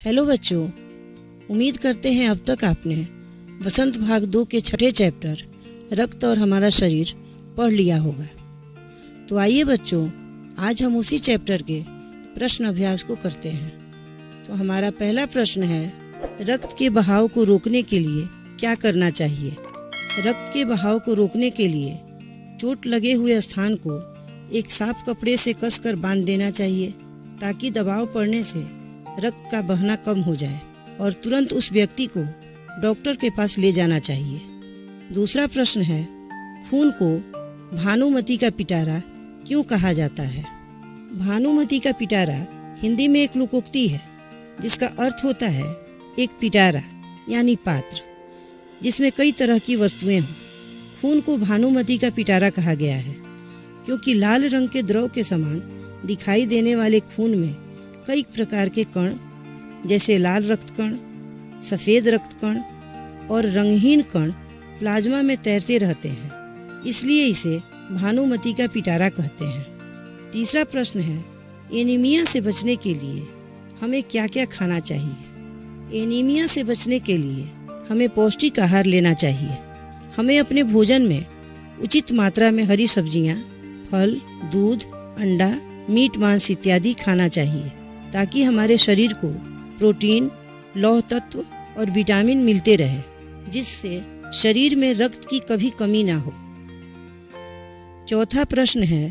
Hello बच्चों, उम्मीद करते हैं अब तक आपने वसंत भाग 2 के छठे चैप्टर रक्त और हमारा शरीर पढ़ लिया होगा। तो आइए बच्चों, आज हम उसी चैप्टर के प्रश्न अभ्यास को करते हैं। तो हमारा पहला प्रश्न है, रक्त के बहाव को रोकने के लिए क्या करना चाहिए। रक्त के बहाव को रोकने के लिए चोट लगे हुए स्थान को एक साफ कपड़े से कसकर बांध देना चाहिए ताकि दबाव पड़ने से रक्त का बहना कम हो जाए और तुरंत उस व्यक्ति को डॉक्टर के पास ले जाना चाहिए। दूसरा प्रश्न है, खून को भानुमति का पिटारा क्यों कहा जाता है। भानुमति का पिटारा हिंदी में एक लोकोक्ति है जिसका अर्थ होता है एक पिटारा यानी पात्र जिसमें कई तरह की वस्तुएं हों। खून को भानुमति का पिटारा कहा गया है क्योंकि लाल रंग के द्रव के समान दिखाई देने वाले खून में कई प्रकार के कण जैसे लाल रक्त कण, सफ़ेद रक्त कण और रंगहीन कण प्लाज्मा में तैरते रहते हैं, इसलिए इसे भानुमति का पिटारा कहते हैं। तीसरा प्रश्न है, एनीमिया से बचने के लिए हमें क्या क्या खाना चाहिए। एनीमिया से बचने के लिए हमें पौष्टिक आहार लेना चाहिए। हमें अपने भोजन में उचित मात्रा में हरी सब्जियां, फल, दूध, अंडा, मीट, मांस इत्यादि खाना चाहिए ताकि हमारे शरीर को प्रोटीन, लौह तत्व और विटामिन मिलते रहे, जिससे शरीर में रक्त की कभी कमी ना हो। चौथा प्रश्न है,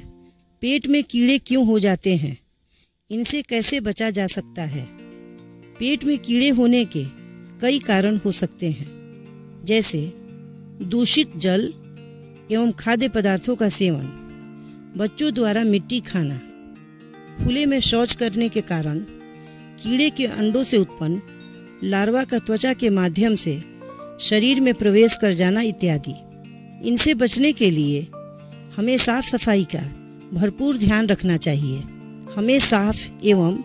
पेट में कीड़े क्यों हो जाते हैं, इनसे कैसे बचा जा सकता है। पेट में कीड़े होने के कई कारण हो सकते हैं, जैसे दूषित जल एवं खाद्य पदार्थों का सेवन, बच्चों द्वारा मिट्टी खाना, खुले में शौच करने के कारण, कीड़े के अंडों से उत्पन्न लार्वा का त्वचा के माध्यम से शरीर में प्रवेश कर जाना इत्यादि। इनसे बचने के लिए हमें साफ सफाई का भरपूर ध्यान रखना चाहिए। हमें साफ एवं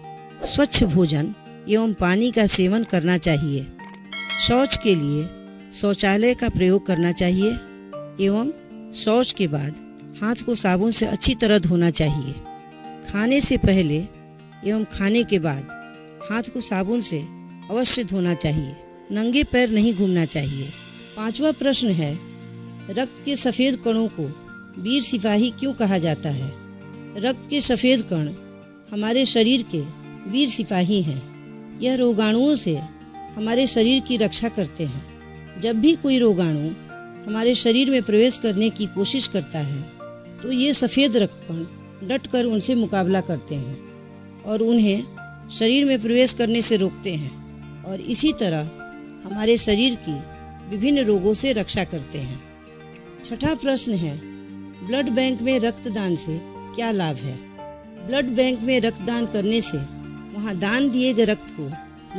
स्वच्छ भोजन एवं पानी का सेवन करना चाहिए। शौच के लिए शौचालय का प्रयोग करना चाहिए एवं शौच के बाद हाथ को साबुन से अच्छी तरह धोना चाहिए। खाने से पहले एवं खाने के बाद हाथ को साबुन से अवश्य धोना चाहिए। नंगे पैर नहीं घूमना चाहिए। पांचवा प्रश्न है, रक्त के सफ़ेद कणों को वीर सिपाही क्यों कहा जाता है। रक्त के सफ़ेद कण हमारे शरीर के वीर सिपाही हैं। यह रोगाणुओं से हमारे शरीर की रक्षा करते हैं। जब भी कोई रोगाणु हमारे शरीर में प्रवेश करने की कोशिश करता है तो ये सफ़ेद रक्त कण डटकर उनसे मुकाबला करते हैं और उन्हें शरीर में प्रवेश करने से रोकते हैं और इसी तरह हमारे शरीर की विभिन्न रोगों से रक्षा करते हैं। छठा प्रश्न है, ब्लड बैंक में रक्तदान से क्या लाभ है। ब्लड बैंक में रक्तदान करने से वहां दान दिए गए रक्त को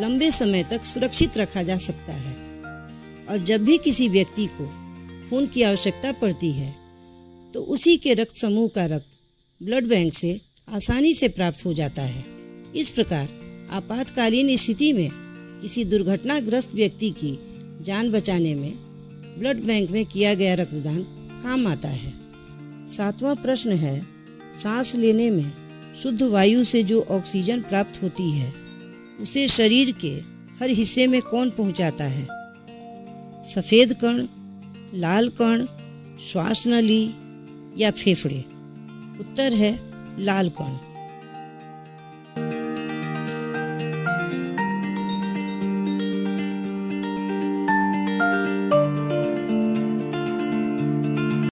लंबे समय तक सुरक्षित रखा जा सकता है और जब भी किसी व्यक्ति को खून की आवश्यकता पड़ती है तो उसी के रक्त समूह का रक्त ब्लड बैंक से आसानी से प्राप्त हो जाता है। इस प्रकार आपातकालीन स्थिति में किसी दुर्घटनाग्रस्त व्यक्ति की जान बचाने में ब्लड बैंक में किया गया रक्तदान काम आता है। सातवां प्रश्न है, सांस लेने में शुद्ध वायु से जो ऑक्सीजन प्राप्त होती है उसे शरीर के हर हिस्से में कौन पहुंचाता है। सफ़ेद कण, लाल कण, श्वास नली या फेफड़े। उत्तर है लाल कण।